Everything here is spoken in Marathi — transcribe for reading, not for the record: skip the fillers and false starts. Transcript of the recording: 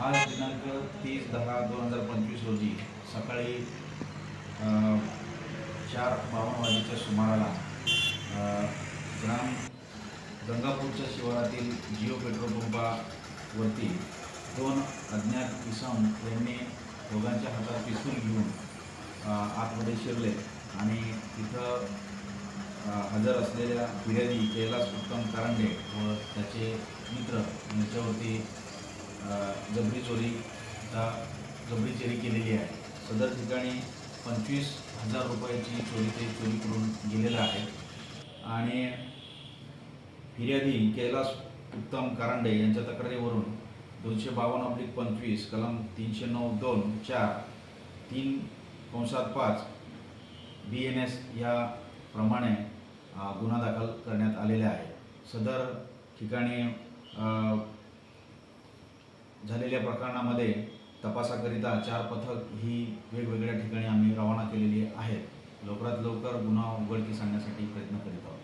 आज दिनांक 30/10/2025 रोजी सकाळी 4:52 वाजेच्या सुमाराला ग्राम गंगापूरच्या शिवारातील जिओ पेट्रोल पंपावरती दोन अज्ञात इसम यांनी दोघांच्या हातात पिस्तूल घेऊन आतमध्ये शिरले आणि तिथं हजर असलेल्या फिर्यादी कैलास उत्तम कारंडे व त्याचे मित्र यांच्यावरती जबरी चोरी केलेली आहे। सदर ठिकाणी 25,000 रुपयाची चोरी करून गेलेला आहे आणि फिर्यादी कैलास उत्तम कारंडे यांच्या तक्रारीवरून 252/25 कलम 309(2)(4) 3(5) BNS या प्रमाणे गुन्हा दाखल करण्यात आलेला आहे। सदर ठिकाणी झालेल्या प्रकरणामध्ये तपासाकरिता 4 पथक ही वेगवेगळ्या ठिकाणी आम्ही रवाना केलेली आहेत। लवकरात लवकर गुन्हा उघडकीस आणण्यासाठी प्रयत्न करीत आहोत।